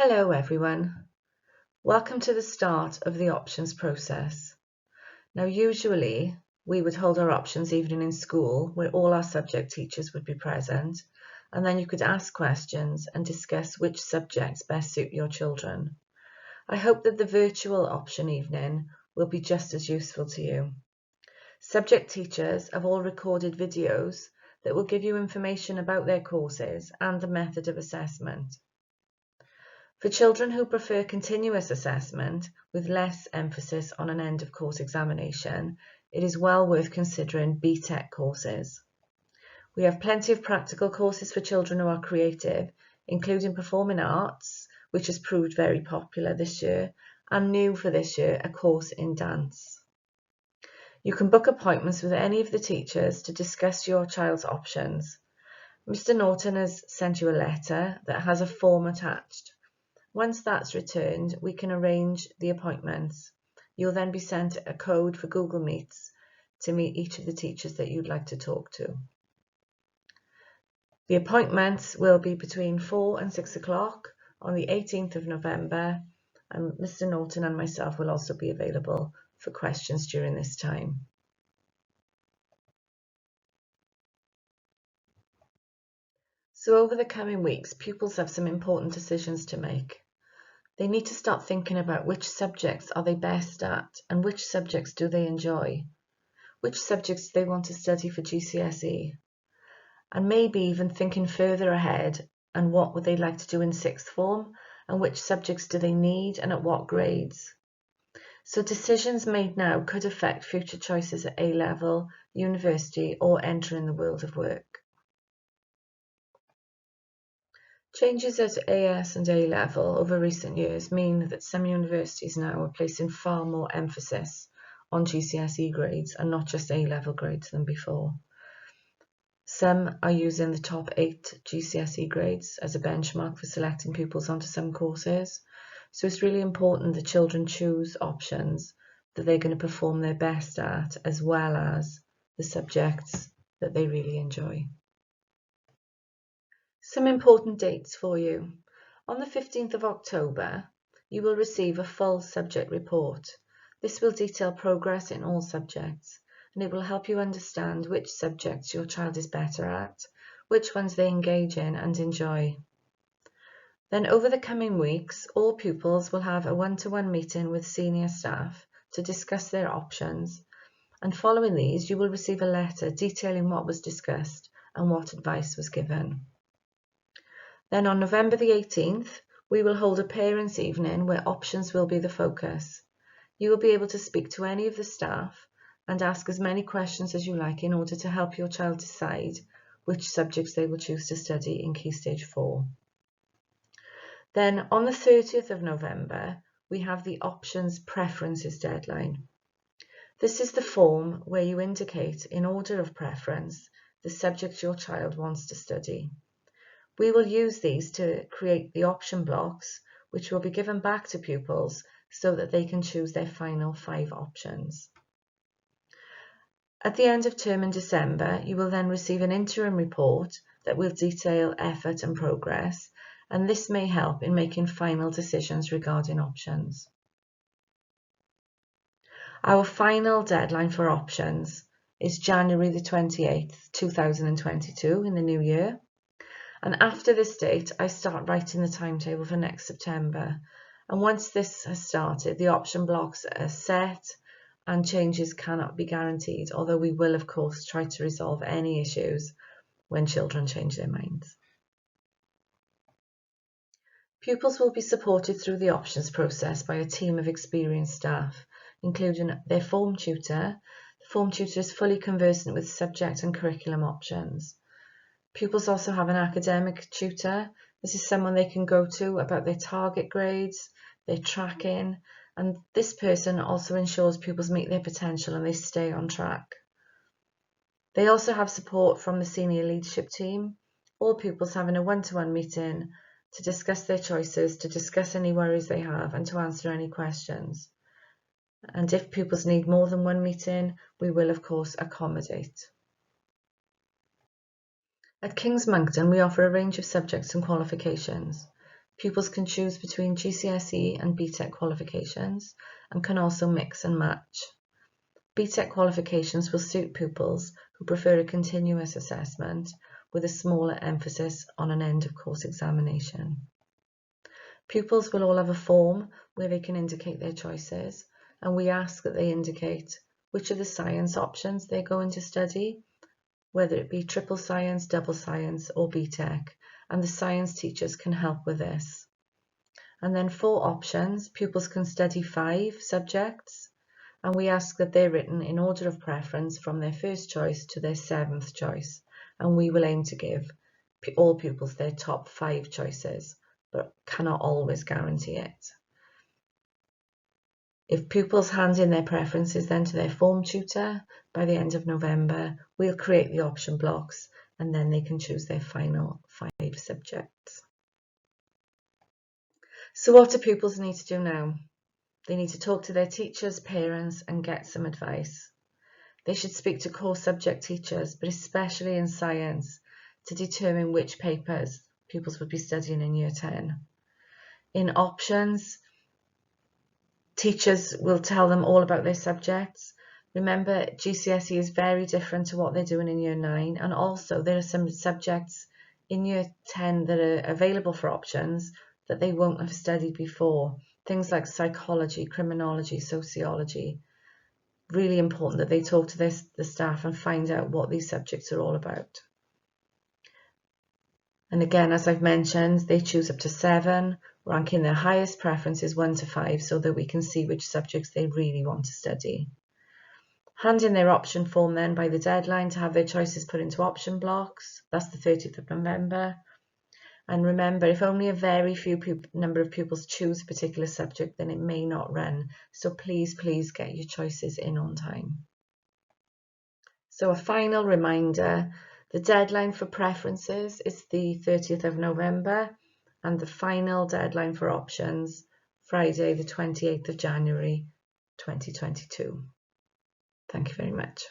Hello everyone. Welcome to the start of the options process. Now usually we would hold our options evening in school where all our subject teachers would be present, and then you could ask questions and discuss which subjects best suit your children. I hope that the virtual option evening will be just as useful to you. Subject teachers have all recorded videos that will give you information about their courses and the method of assessment. For children who prefer continuous assessment with less emphasis on an end of course examination, it is well worth considering Btec Courses. We have plenty of practical courses for children who are creative, including performing arts, which has proved very popular this year, and new for this year, a course in dance. You can book appointments with any of the teachers to discuss your child's options. Mr. Norton has sent you a letter that has a form attached. Once that's returned, we can arrange the appointments. You'll then be sent a code for Google Meets to meet each of the teachers that you'd like to talk to. The appointments will be between 4 and 6 o'clock on the 18th of November, and Mr. Norton and myself will also be available for questions during this time. So over the coming weeks, pupils have some important decisions to make. They need to start thinking about which subjects are they best at and which subjects do they enjoy, which subjects do they want to study for GCSE, and maybe even thinking further ahead and what would they like to do in sixth form and which subjects do they need and at what grades. So decisions made now could affect future choices at A-level, university or entering the world of work. Changes at AS and A-level over recent years mean that some universities now are placing far more emphasis on GCSE grades and not just A-level grades than before. Some are using the top 8 GCSE grades as a benchmark for selecting pupils onto some courses. So it's really important that children choose options that they're going to perform their best at, as well as the subjects that they really enjoy. Some important dates for you. On the 15th of October, you will receive a full subject report. This will detail progress in all subjects, and it will help you understand which subjects your child is better at, which ones they engage in and enjoy. Then over the coming weeks, all pupils will have a one-to-one meeting with senior staff to discuss their options, and following these, you will receive a letter detailing what was discussed and what advice was given. Then on November the 18th, we will hold a parents' evening where options will be the focus. You will be able to speak to any of the staff and ask as many questions as you like in order to help your child decide which subjects they will choose to study in Key Stage 4. Then on the 30th of November, we have the options preferences deadline. This is the form where you indicate in order of preference the subjects your child wants to study. We will use these to create the option blocks, which will be given back to pupils so that they can choose their final 5 options. At the end of term in December, you will then receive an interim report that will detail effort and progress, and this may help in making final decisions regarding options. Our final deadline for options is January the 28th, 2022 in the new year. And after this date, I start writing the timetable for next September. And once this has started, the option blocks are set and changes cannot be guaranteed, although we will, of course, try to resolve any issues when children change their minds. Pupils will be supported through the options process by a team of experienced staff, including their form tutor. The form tutor is fully conversant with subject and curriculum options. Pupils also have an academic tutor. This is someone they can go to about their target grades, their tracking, and this person also ensures pupils meet their potential and they stay on track. They also have support from the senior leadership team, all pupils having a one-to-one meeting to discuss their choices, to discuss any worries they have, and to answer any questions. And if pupils need more than one meeting, we will of course accommodate. At King's Moncton, we offer a range of subjects and qualifications. Pupils can choose between GCSE and Btec qualifications and can also mix and match. Btec qualifications will suit pupils who prefer a continuous assessment with a smaller emphasis on an end-of-course examination. Pupils will all have a form where they can indicate their choices, and we ask that they indicate which of the science options they're going to study, whether it be triple science, double science or Btec, and the science teachers can help with this. And then for options, pupils can study 5 subjects, and we ask that they're written in order of preference from their first choice to their 7th choice, and we will aim to give all pupils their top 5 choices, but cannot always guarantee it. If pupils hand in their preferences then to their form tutor by the end of November, we'll create the option blocks and then they can choose their final 5 subjects. So what do pupils need to do now? They need to talk to their teachers, parents and get some advice. They should speak to core subject teachers, but especially in science, to determine which papers pupils would be studying in Year 10. In options, teachers will tell them all about their subjects. Remember, GCSE is very different to what they're doing in Year 9, and also there are some subjects in Year 10 that are available for options that they won't have studied before. Things like psychology, criminology, sociology. Really important that they talk to the staff and find out what these subjects are all about. And again, as I've mentioned, they choose up to 7, ranking their highest preferences 1 to 5 so that we can see which subjects they really want to study. Hand in their option form then by the deadline to have their choices put into option blocks. That's the 30th of November. And remember, if only a very few number of pupils choose a particular subject, then it may not run. So please get your choices in on time. So a final reminder, the deadline for preferences is the 30th of November and the final deadline for options, Friday the 28th of January 2022. Thank you very much.